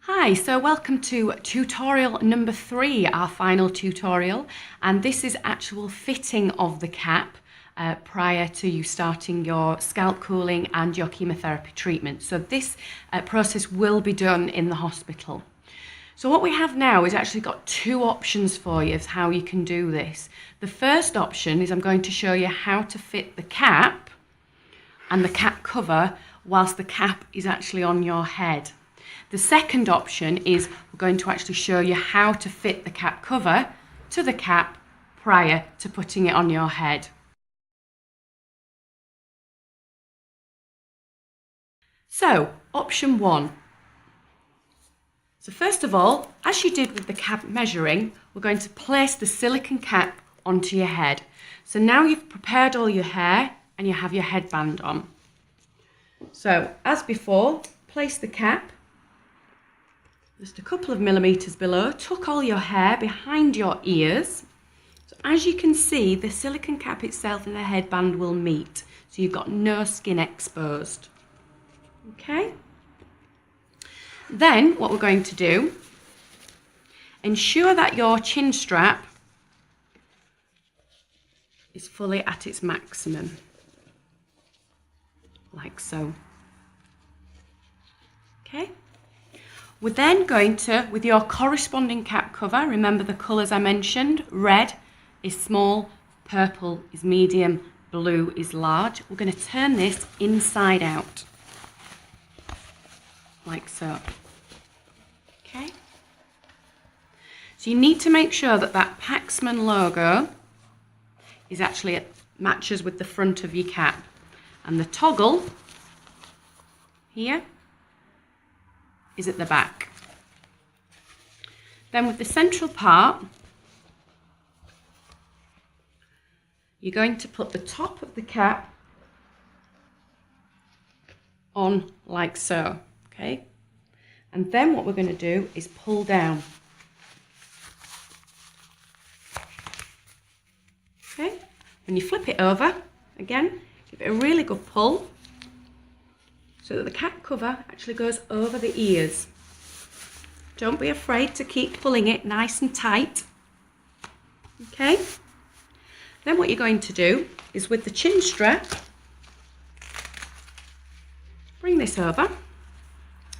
Hi, so welcome to tutorial number 3, our final tutorial, and this is actual fitting of the cap prior to you starting your scalp cooling and your chemotherapy treatment. So this process will be done in the hospital. So what we have now is actually got two options for you of how you can do this. The first option is I'm going to show you how to fit the cap and the cap cover whilst the cap is actually on your head. The second option is we're going to actually show you how to fit the cap cover to the cap prior to putting it on your head. So, option 1. So first of all, as you did with the cap measuring, we're going to place the silicone cap onto your head. So now you've prepared all your hair and you have your headband on. So, as before, place the cap just a couple of millimeters below, tuck all your hair behind your ears. So as you can see, the silicone cap itself and the headband will meet, so you've got no skin exposed. Okay? Then what we're going to do, ensure that your chin strap is fully at its maximum, like so. Okay? We're then going to, with your corresponding cap cover, remember the colours I mentioned, red is small, purple is medium, blue is large. We're going to turn this inside out, like so. Okay? So you need to make sure that that Paxman logo is actually matches with the front of your cap. And the toggle here is at the back. Then with the central part, you're going to put the top of the cap on like so, okay? And then what we're going to do is pull down. Okay? When you flip it over, again, give it a really good pull, so that the cap cover actually goes over the ears. Don't be afraid to keep pulling it nice and tight. Okay? Then what you're going to do is with the chin strap, bring this over,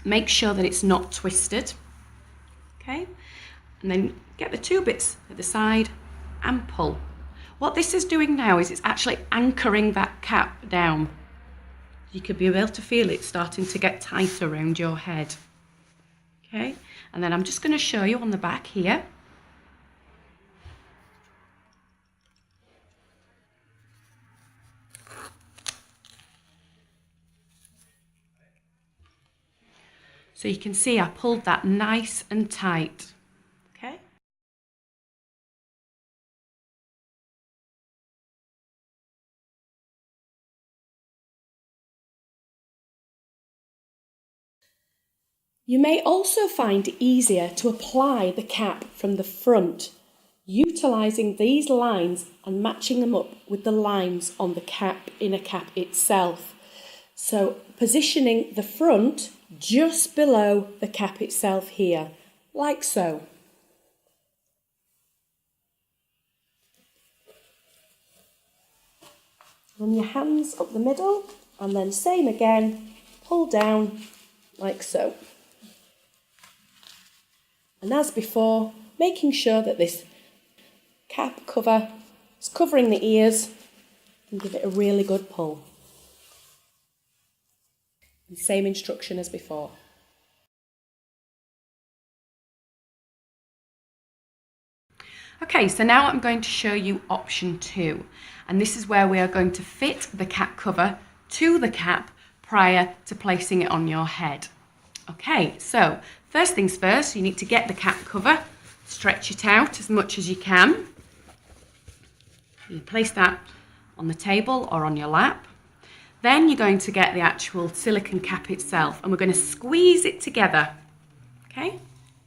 make sure that it's not twisted. Okay? And then get the two bits at the side and pull. What this is doing now is it's actually anchoring that cap down. You could be able to feel it starting to get tight around your head. Okay, and then I'm just going to show you on the back here. So you can see I pulled that nice and tight. Okay. You may also find it easier to apply the cap from the front, utilising these lines and matching them up with the lines on the cap, inner cap itself. So positioning the front just below the cap itself here, like so. Run your hands up the middle and then same again, pull down like so. And as before, making sure that this cap cover is covering the ears and give it a really good pull. And same instruction as before. Okay, so now I'm going to show you option 2. And this is where we are going to fit the cap cover to the cap prior to placing it on your head. Okay, so first things first, you need to get the cap cover, stretch it out as much as you can. You place that on the table or on your lap. Then you're going to get the actual silicone cap itself and we're going to squeeze it together, okay,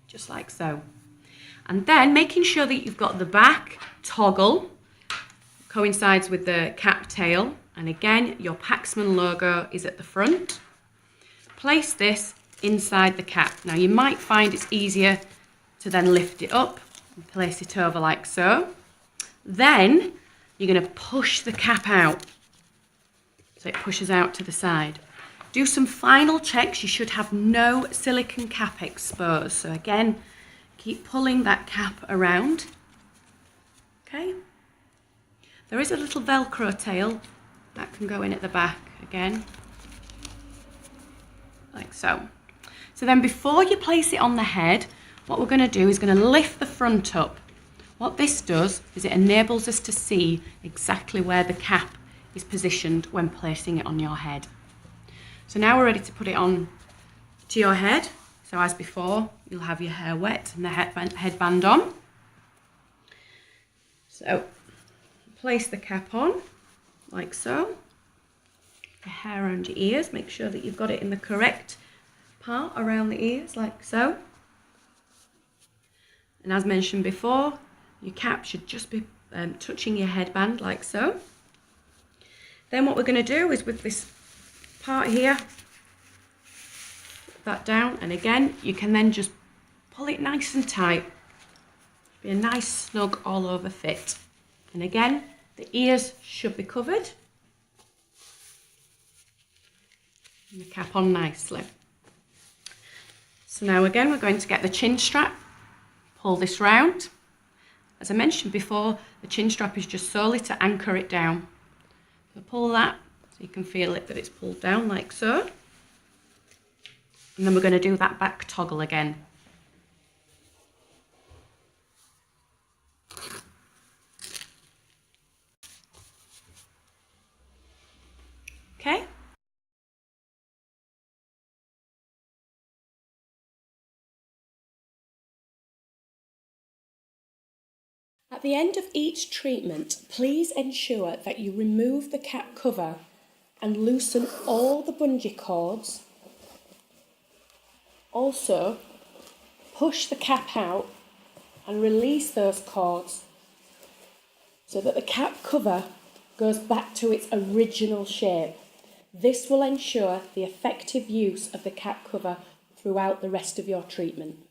just like so. And then making sure that you've got the back toggle, coincides with the cap tail, and again, your Paxman logo is at the front. Place this inside the cap. Now you might find it's easier to then lift it up and place it over like so. Then you're going to push the cap out so it pushes out to the side. Do some final checks. You should have no silicone cap exposed. So again, keep pulling that cap around. Okay. There is a little Velcro tail that can go in at the back again, like so. So then before you place it on the head, what we're going to do is going to lift the front up. What this does is it enables us to see exactly where the cap is positioned when placing it on your head. So now we're ready to put it on to your head. So as before, you'll have your hair wet and the headband on. So place the cap on like so. The hair around your ears, make sure that you've got it in the correct part around the ears like so. And as mentioned before, your cap should just be touching your headband like so. Then what we're going to do is with this part here, put that down, and again you can then just pull it nice and tight. Be a nice snug all over fit. And again, the ears should be covered. And the cap on nicely. So now again we're going to get the chin strap, pull this round. As I mentioned before, the chin strap is just solely to anchor it down. So pull that so you can feel it that it's pulled down like so. And then we're going to do that back toggle again. Okay. At the end of each treatment, please ensure that you remove the cap cover and loosen all the bungee cords. Also, push the cap out and release those cords so that the cap cover goes back to its original shape. This will ensure the effective use of the cap cover throughout the rest of your treatment.